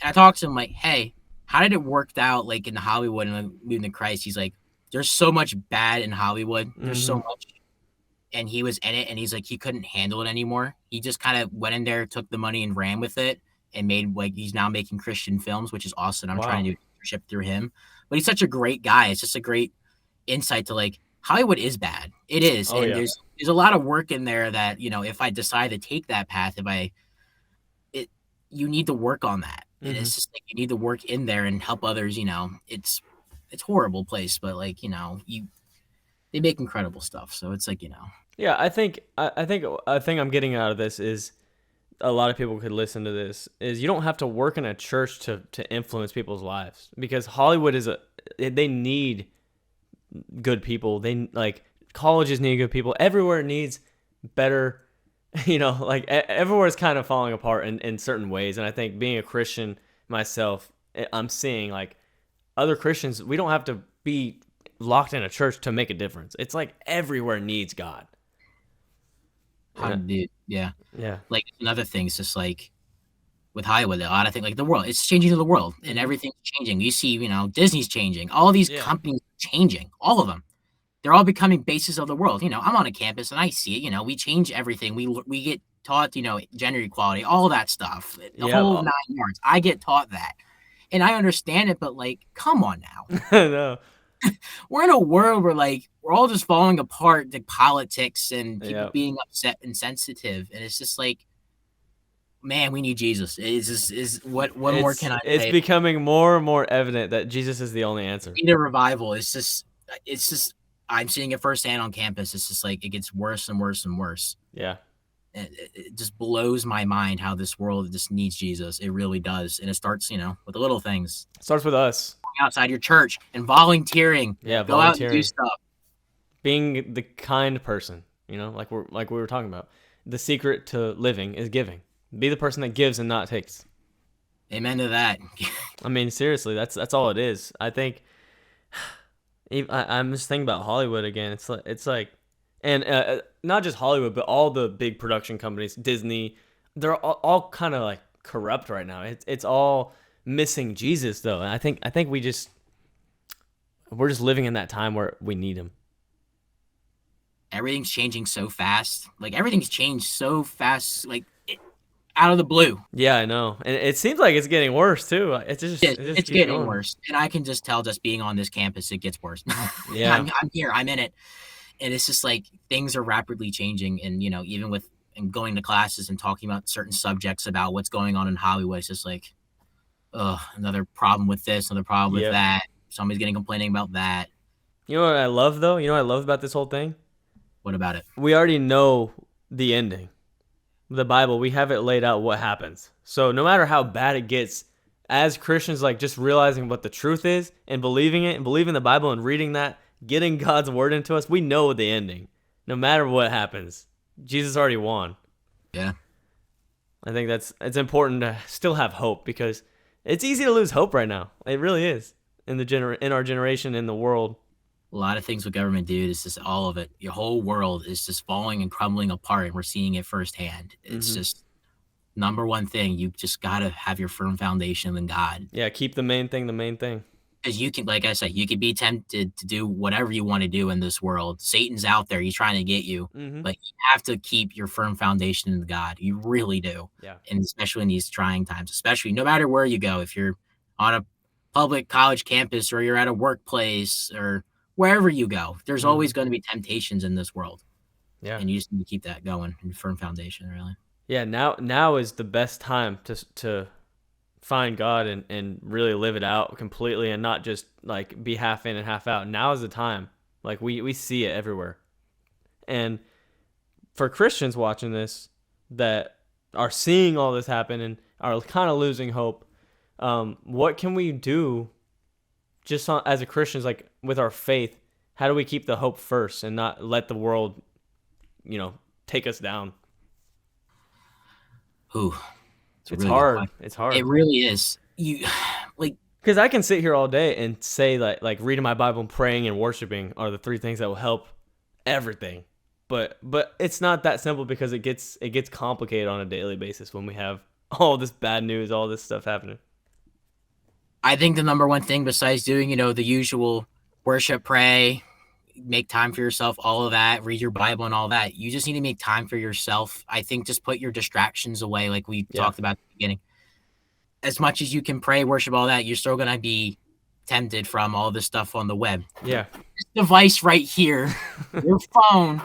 And I talked to him like, "Hey, how did it work out like in Hollywood and moving to Christ?" He's like, "There's so much bad in Hollywood. There's so Mm-hmm. much." And he was in it, and he's like, he couldn't handle it anymore. He just kind of went in there, took the money, and ran with it, and made he's now making Christian films, which is awesome. I'm trying Wow. to do leadership through him, but he's such a great guy. It's just a great insight to like Hollywood is bad. It is, Oh and yeah. there's a lot of work in there that if I decide to take that path, if I it you need to work on that, and Mm-hmm. it's just like you need to work in there and help others. It's horrible place, but they make incredible stuff. So it's like. Yeah, I think a thing I'm getting out of this is a lot of people could listen to this is you don't have to work in a church to influence people's lives because Hollywood they need good people. They like colleges need good people. Everywhere needs better. Like everywhere is kind of falling apart in certain ways. And I think being a Christian myself, I'm seeing like other Christians, we don't have to be locked in a church to make a difference. It's like everywhere needs God. How to And do yeah. yeah. Like, another thing is just, like, with Hollywood, a lot of things like, the world, it's changing to the world, and Hmm. everything's changing. You see, Disney's changing. All these Yeah. companies are changing, all of them. They're all becoming bases of the world. I'm on a campus, and I see it, we change everything. We get taught, gender equality, all that stuff, the Yeah. whole 9 yards. I get taught that, and I understand it, but, like, come on now. No. We're in a world where we're all just falling apart, like politics and people Yeah. being upset and sensitive, and it's just like, man, we need Jesus. Is just is what more It's can I it's say? becoming more and more evident that Jesus is the only answer. We need a revival. It's just I'm seeing it firsthand on campus. It's just like it gets worse and worse and worse. Yeah. It just blows my mind how this world just needs Jesus. It really does, and it starts, with the little things. It starts with us. Outside your church and volunteering. Yeah, Go out and do volunteering. stuff. Being the kind person, like we were talking about. The secret to living is giving. Be the person that gives and not takes. Amen to that. I mean, seriously, that's all it is. I think I'm just thinking about Hollywood again. It's like, and not just Hollywood, but all the big production companies, Disney, they're all kind of like corrupt right now. It's all missing Jesus though, and I think we're just living in that time where we need him. Everything's changing so fast. Like, everything's changed so fast, out of the blue. Yeah, I know, and it seems like it's getting worse too. It just It's keeps getting going. worse, and I can just tell, just being on this campus, it gets worse. Yeah, I'm here, I'm in it, and it's just like things are rapidly changing, and even with and going to classes and talking about certain subjects about what's going on in Hollywood, it's just like, another problem with this, another problem with yep. that. Somebody's getting complaining about that. You know what I love though? You know what I love about this whole thing? What about it? We already know the ending. The Bible, we have it laid out what happens. So no matter how bad it gets, as Christians, like just realizing what the truth is and believing it and believing the Bible and reading that, getting God's word into us, we know the ending. No matter what happens, Jesus already won. Yeah. I think it's important to still have hope because it's easy to lose hope right now. It really is in our generation in the world. A lot of things with government, dude. It's just all of it. Your whole world is just falling and crumbling apart, and we're seeing it firsthand. It's Hmm. just number one thing. You just gotta have your firm foundation in God. Yeah, keep the main thing the main thing. because you can, like I said, you could be tempted to do whatever you want to do in this world. Satan's out there; he's trying to get you, Mm-hmm. but you have to keep your firm foundation in God. You really do, Yeah. and especially in these trying times, especially no matter where you go, if you're on a public college campus or you're at a workplace or wherever you go, there's Mm-hmm. always going to be temptations in this world, Yeah. and you just need to keep that going and firm foundation. Really, Yeah. Now is the best time to find God and really live it out completely and not just like be half in and half out. Now is the time. Like we see it everywhere. And for Christians watching this that are seeing all this happen and are kind of losing hope, what can we do just as a Christians, like with our faith? How do we keep the hope first and not let the world, you know, take us down? ooh, it's a It's really good hard. question. It's It hard. really is. You like Because I can sit here all day and say that like reading my Bible and praying and worshiping are the three things that will help everything. But it's not that simple because it gets complicated on a daily basis when we have all this bad news, all this stuff happening. I think the number one thing besides doing, the usual worship, pray, make time for yourself, all of that, read your Bible and all that, you just need to make time for yourself. I think just put your distractions away, like we Yeah. talked about at the beginning. As much as you can pray, worship, all that, you're still going to be tempted from all this stuff on the web. Yeah. This device right here, your phone,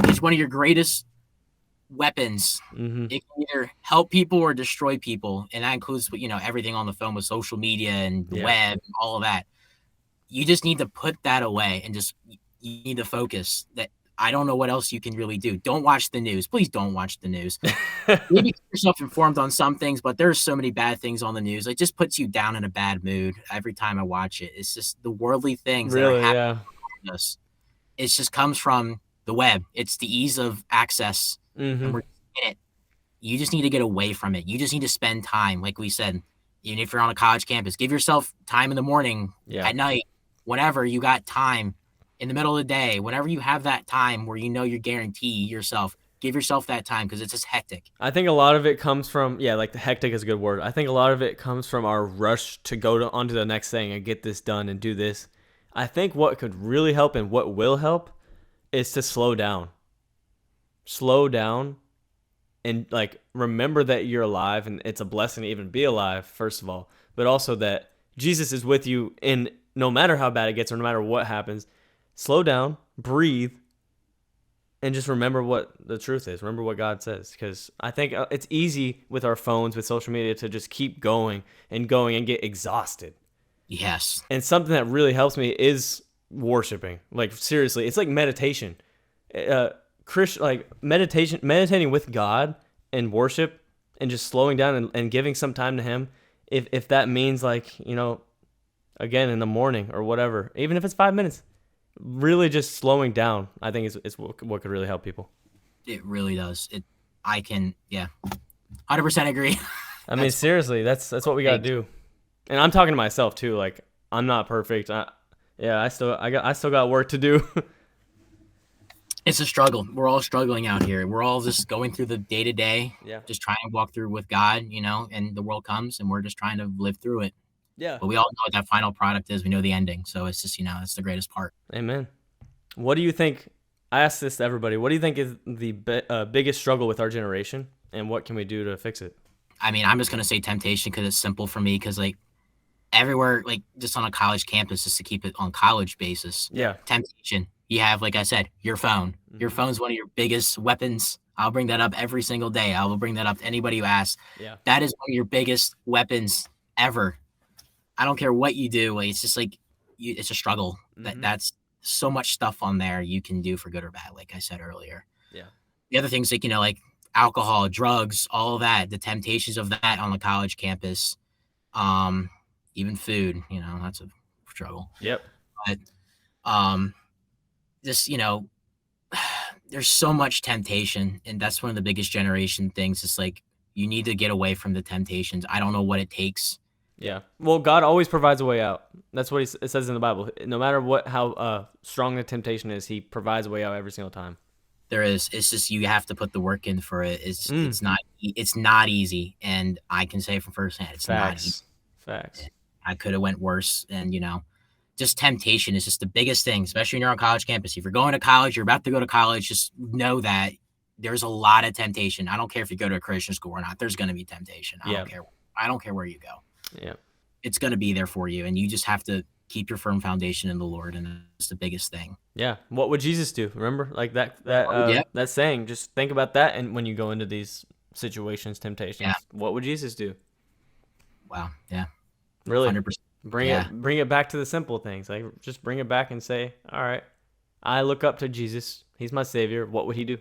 is one of your greatest weapons. Mm-hmm. It can either help people or destroy people. And that includes, everything on the phone with social media and the Yeah. web and all of that. You just need to put that away and just you need to focus that I don't know what else you can really do. Don't watch the news. Please don't watch the news. Maybe keep yourself informed on some things, but there's so many bad things on the news. It just puts you down in a bad mood every time I watch it. It's just the worldly things that are Really, happening yeah. to us. It just comes from the web. It's the ease of access, Mm-hmm. and we're in it. You just need to get away from it. You just need to spend time, like we said, even if you're on a college campus, give yourself time in the morning, Yeah. at night, whenever you got time in the middle of the day, whenever you have that time where you're guarantee yourself, give yourself that time because it's just hectic. I think a lot of it comes from, yeah, like the hectic is a good word. I think a lot of it comes from our rush to go onto the next thing and get this done and do this. I think what could really help and what will help is to slow down. Slow down and like remember that you're alive and it's a blessing to even be alive, first of all, but also that Jesus is with you in no matter how bad it gets or no matter what happens. Slow down, breathe, and just remember what the truth is. Remember what God says, because I think it's easy with our phones, with social media, to just keep going and going and get exhausted. Yes. And something that really helps me is worshiping. Like seriously, it's like meditation. Like meditating with God and worship, and just slowing down and giving some time to Him. If that means like again in the morning or whatever, even if it's 5 minutes, really just slowing down, I think is what could really help people. It really does. I can, yeah, 100% agree. I mean, seriously, that's what we got to do. And I'm talking to myself too. Like I'm not perfect. I still got work to do. It's a struggle. We're all struggling out here. We're all just going through the day to day, Yeah. just trying to walk through with God, and the world comes and we're just trying to live through it. Yeah. But we all know what that final product is. We know the ending. So it's just, it's the greatest part. Amen. What do you think? I ask this to everybody. What do you think is the biggest struggle with our generation, and what can we do to fix it? I mean, I'm just going to say temptation because it's simple for me because, like, everywhere, like, just on a college campus, just to keep it on college basis. Yeah. Temptation. You have, like I said, your phone. Your phone's one of your biggest weapons. I'll bring that up every single day. I will bring that up to anybody who asks. Yeah. That is one of your biggest weapons ever. I don't care what you do. It's just like it's a struggle. That's so much stuff on there you can do for good or bad, like I said earlier. Yeah. The other things like, like alcohol, drugs, all of that, the temptations of that on the college campus, even food, that's a struggle. Yep. But just, there's so much temptation, and that's one of the biggest generation things. It's like you need to get away from the temptations. I don't know what it takes. Yeah. Well, God always provides a way out. That's what it says in the Bible. No matter how strong the temptation is, He provides a way out every single time. There is. It's just you have to put the work in for it. It's not easy, and I can say from firsthand, it's not easy. Facts. I could have went worse. And, just temptation is just the biggest thing, especially when you're on college campus. If you're going to college, you're about to go to college, just know that there's a lot of temptation. I don't care if you go to a Christian school or not. There's going to be temptation. I Yeah. don't care. I don't care where you go. Yeah. It's going to be there for you. And you just have to keep your firm foundation in the Lord. And that's the biggest thing. Yeah. What would Jesus do? Remember, like that Yeah. that saying. Just think about that, and when you go into these situations, temptations, Yeah. what would Jesus do? Wow. Yeah. Really 100%. bring it back to the simple things. Like just bring it back and say, all right, I look up to Jesus. He's my savior. What would he do?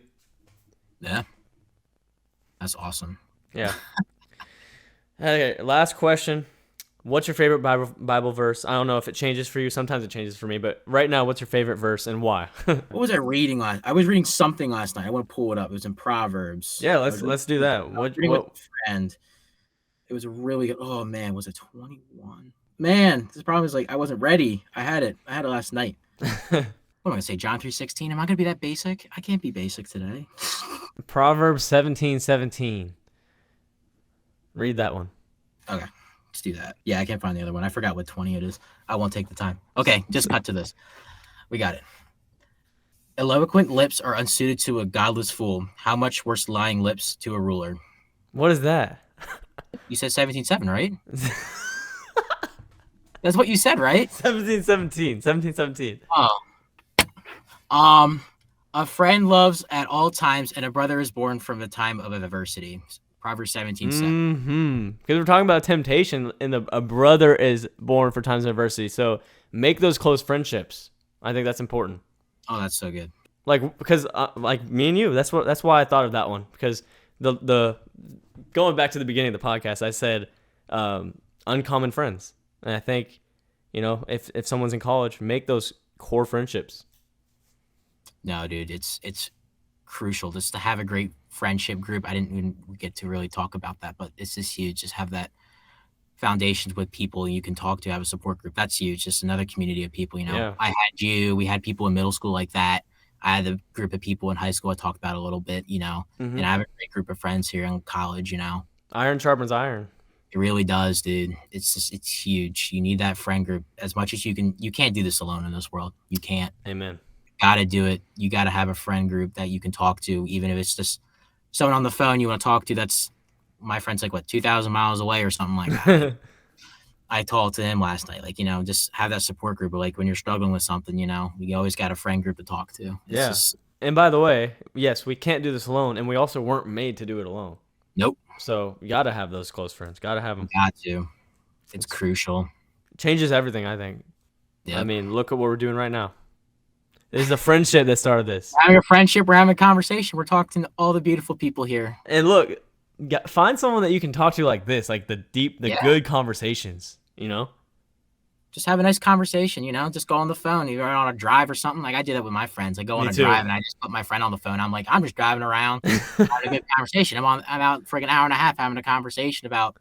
Yeah. That's awesome. Yeah. Okay. Last question. What's your favorite Bible verse? I don't know if it changes for you. Sometimes it changes for me, but right now, what's your favorite verse and why? What was I reading last? I was reading something last night. I want to pull it up. It was in Proverbs. Yeah, let's do that. What? With a friend. It was a really good. Oh man, was it 21? Man, this problem is like I wasn't ready. I had it last night. What am I gonna say? John 3:16. Am I gonna be that basic? I can't be basic today. Proverbs 17:17. Read that one. Okay, let's do that. Yeah, I can't find the other one. I forgot what 20 it is. I won't take the time. Okay, just cut to this. We got it. Eloquent lips are unsuited to a godless fool. How much worse lying lips to a ruler? What is that? You said 17:7, right? That's what you said, right? 17:17. Oh. A friend loves at all times, and a brother is born from the time of adversity. Proverbs 17:7. Because we're talking about temptation, and a brother is born for times of adversity. So make those close friendships. I think that's important. Oh, that's so good. Like because like me and you, that's why I thought of that one. Because the going back to the beginning of the podcast, I said uncommon friends, and I think if someone's in college, make those core friendships. No, dude, it's crucial just to have a great friendship group. I didn't even get to really talk about that, but it's just huge. Just have that foundations with people you can talk to, have a support group. That's huge. Just another community of people. Yeah. I had you. We had people in middle school like that. I had a group of people in high school I talked about a little bit. And I have a great group of friends here in college. Iron sharpens iron. It really does, dude. It's huge. You need that friend group as much as you can. You can't do this alone in this world. You can't. Amen. Gotta do it. You gotta have a friend group that you can talk to, even if it's just someone on the phone you want to talk to. That's my friend's like 2,000 miles away or something like that. I talked to him last night. Just have that support group. Like when you're struggling with something, you always got a friend group to talk to. And by the way, yes, we can't do this alone, and we also weren't made to do it alone. Nope. So you gotta have those close friends. Gotta have them. Got to. It's crucial. Changes everything, I think. Yep. I mean, look at what we're doing right now. This is a friendship that started this. We're having a friendship. We're having a conversation. We're talking to all the beautiful people here. And look, find someone that you can talk to like this, like the good conversations, Just have a nice conversation, just go on the phone. You're on a drive or something. Like I do that with my friends. I go on a drive and I just put my friend on the phone. I'm like, I'm just driving around having a good conversation. I'm out for like an hour and a half having a conversation about,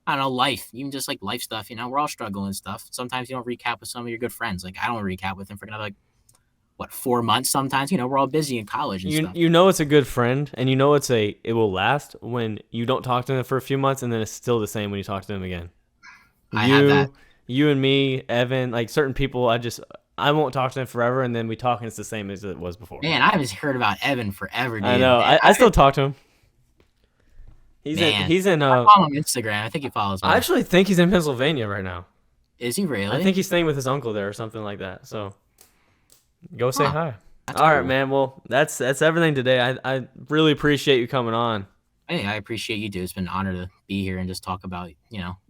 I don't know, life, even just like life stuff. We're all struggling and stuff. Sometimes you don't recap with some of your good friends. Like I don't recap with them for another 4 months sometimes. We're all busy in college and stuff. It's a good friend, and it will last when you don't talk to them for a few months, and then it's still the same when you talk to them again. I have that. You and me, Evan, like certain people, I won't talk to them forever, and then we talk, and it's the same as it was before. Man, I haven't heard about Evan forever, dude. I know. I still talk to him. He's in. I follow him on Instagram. I think he follows me. I actually think he's in Pennsylvania right now. Is he really? I think he's staying with his uncle there or something like that. So go say hi. That's all cool. right, man. Well, that's everything today. I really appreciate you coming on. Hey, I appreciate you, dude. It's been an honor to be here and just talk about,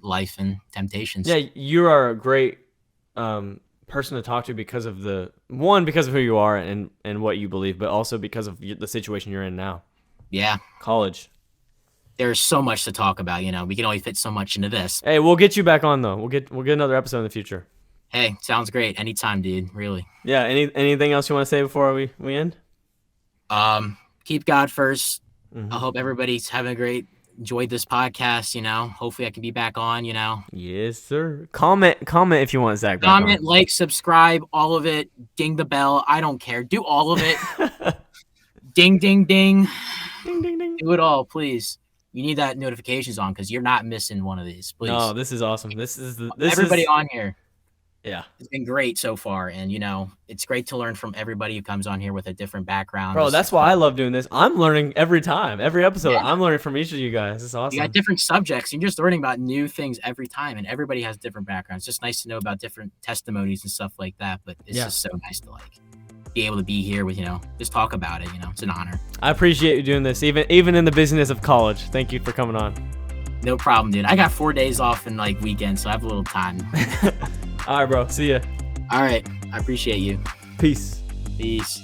life and temptations. Yeah, you are a great person to talk to because of who you are and what you believe, but also because of the situation you're in now. Yeah. College. There's so much to talk about, we can only fit so much into this. Hey, we'll get you back on though. We'll get another episode in the future. Hey, sounds great. Anytime, dude. Really. Yeah. Anything else you want to say before we end? Keep God first. Mm-hmm. I hope everybody's enjoyed this podcast. Hopefully I can be back on. Yes, sir. Comment if you want Zach back comment, on. like, subscribe, all of it. Ding the bell. I don't care. Do all of it. Ding, ding, ding. Ding, ding, ding. Do it all, please. you need that notifications on because you're not missing one of these. No, Please, this is awesome. This everybody is on here yeah. has been great so far, and it's great to learn from everybody who comes on here with a different background. Bro, Just that's why I love doing this. I'm learning every time, every episode. yeah, I'm learning from each of you guys. It's you got awesome. different subjects. You're just learning about new things every time, and everybody has different backgrounds. It's just nice to know about different testimonies and stuff like that. But it's Yeah. just so nice to be able to be here with just talk about it. It's an honor. I appreciate you doing this, even in the busyness of college. Thank you for coming on. No problem, dude. I got 4 days off in weekends, so I have a little time. All right, bro. See ya. All right, I appreciate you. Peace. Peace.